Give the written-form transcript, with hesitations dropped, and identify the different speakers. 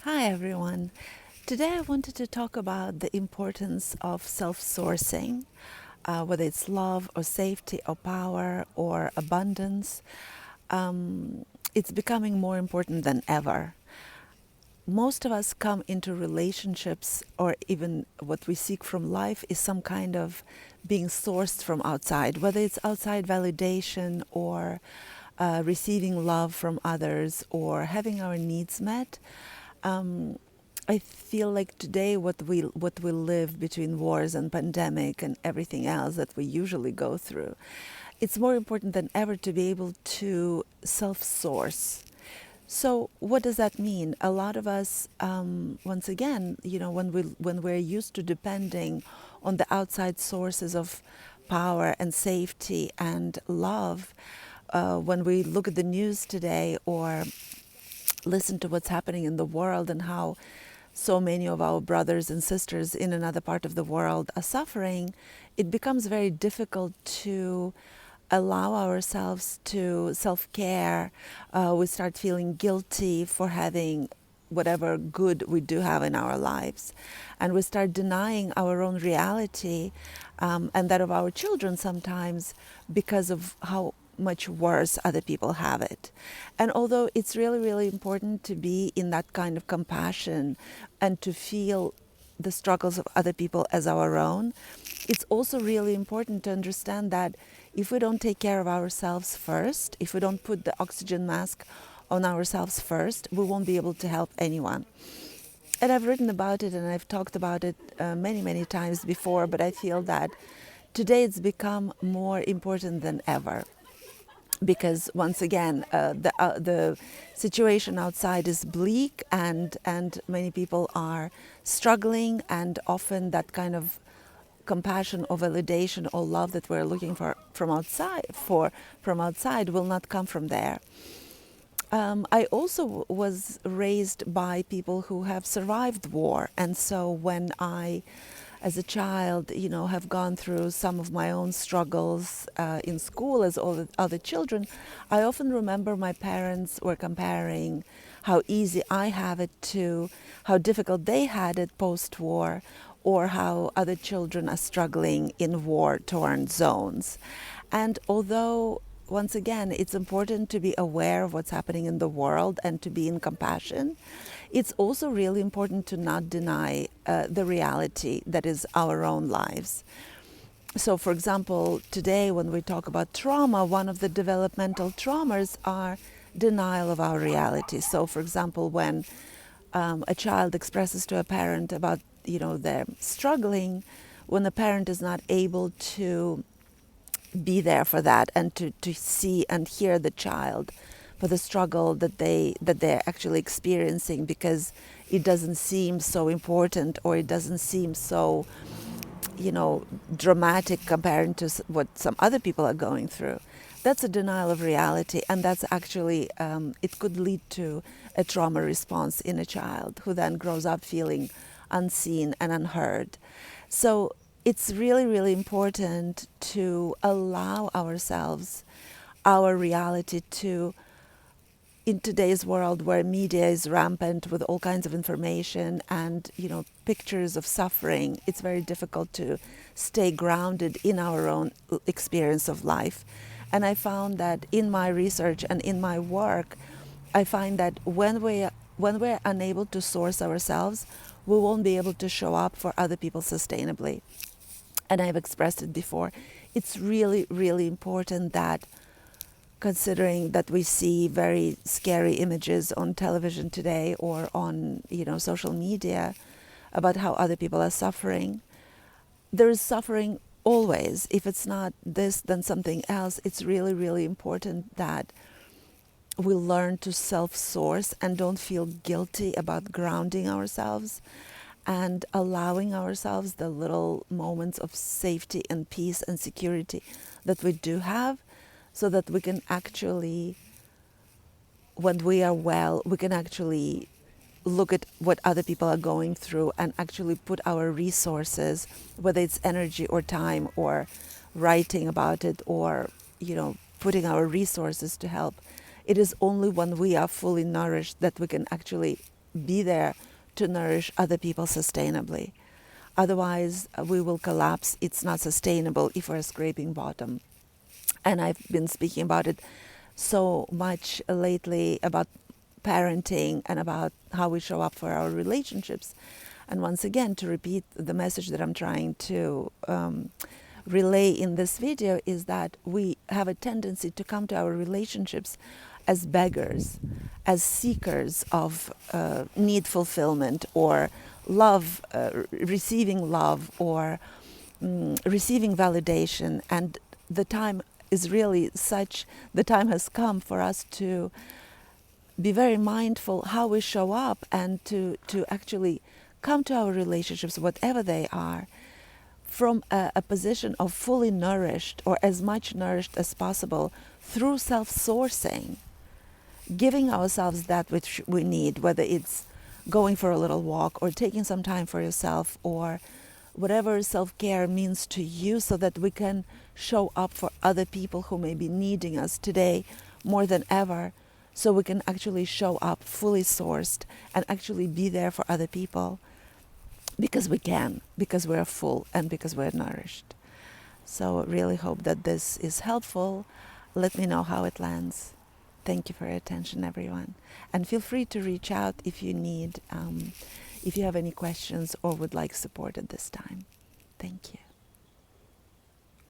Speaker 1: Hi everyone. Today I wanted to talk about the importance of self-sourcing, whether it's love or safety or power or abundance. It's becoming more important than ever. Most of us come into relationships, or even what we seek from life is some kind of being sourced from outside, whether it's outside validation or receiving love from others or having our needs met. Um, I feel like today what we live between wars and pandemic and everything else that we usually go through, it's more important than ever to be able to self-source. So what does that mean? A lot of us, once again, when we're used to depending on the outside sources of power and safety and love, when we look at the news today or listen to what's happening in the world and how so many of our brothers and sisters in another part of the world are suffering, it becomes very difficult to allow ourselves to self-care. We start feeling guilty for having whatever good we do have in our lives. And we start denying our own reality and that of our children sometimes because of how much worse other people have it. And although it's really, really important to be in that kind of compassion and to feel the struggles of other people as our own, it's also really important to understand that if we don't take care of ourselves first, if we don't put the oxygen mask on ourselves first, we won't be able to help anyone. And I've written about it and I've talked about it many, many times before, but I feel that today it's become more important than ever because once again the situation outside is bleak and many people are struggling, and often that kind of compassion or validation or love that we're looking for from outside will not come from there. I also was raised by people who have survived war, and so when I, as a child, have gone through some of my own struggles in school as all the other children, I often remember my parents were comparing how easy I have it to how difficult they had it post-war, or how other children are struggling in war-torn zones. And although once again, it's important to be aware of what's happening in the world and to be in compassion. It's also really important to not deny the reality that is our own lives. So, for example, today when we talk about trauma, one of the developmental traumas are denial of our reality. So, for example, when a child expresses to a parent about, they're struggling, when the parent is not able to be there for that and to see and hear the child for the struggle that they're actually experiencing, because it doesn't seem so important or it doesn't seem so dramatic compared to what some other people are going through. That's a denial of reality, and that's actually it could lead to a trauma response in a child who then grows up feeling unseen and unheard. So it's really, really important to allow ourselves, our reality, to, in today's world where media is rampant with all kinds of information and pictures of suffering, it's very difficult to stay grounded in our own experience of life. And I found that in my research and in my work, I find that when we're unable to source ourselves, we won't be able to show up for other people sustainably. And I've expressed it before. It's really, really important that, considering that we see very scary images on television today or on social media about how other people are suffering, there is suffering always. If it's not this, then something else. It's really, really important that we learn to self-source and don't feel guilty about grounding ourselves and allowing ourselves the little moments of safety and peace and security that we do have, so that we can actually, when we are well, we can actually look at what other people are going through and actually put our resources, whether it's energy or time or writing about it or, putting our resources to help. It is only when we are fully nourished that we can actually be there to nourish other people sustainably. Otherwise, we will collapse. It's not sustainable if we're scraping bottom. And I've been speaking about it so much lately, about parenting and about how we show up for our relationships. And once again, to repeat the message that I'm trying to relay in this video is that we have a tendency to come to our relationships as beggars, as seekers of need fulfillment or love, receiving love or receiving validation. And the time is really such, the time has come for us to be very mindful how we show up and to actually come to our relationships, whatever they are, from a position of fully nourished or as much nourished as possible through self-sourcing, giving ourselves that which we need, whether it's going for a little walk or taking some time for yourself or whatever self-care means to you, so that we can show up for other people who may be needing us today more than ever, so we can actually show up fully sourced and actually be there for other people because we can, because we're full and because we're nourished. So really hope that this is helpful. Let me know how it lands. Thank you for your attention, everyone. And feel free to reach out if you need, if you have any questions or would like support at this time. Thank you.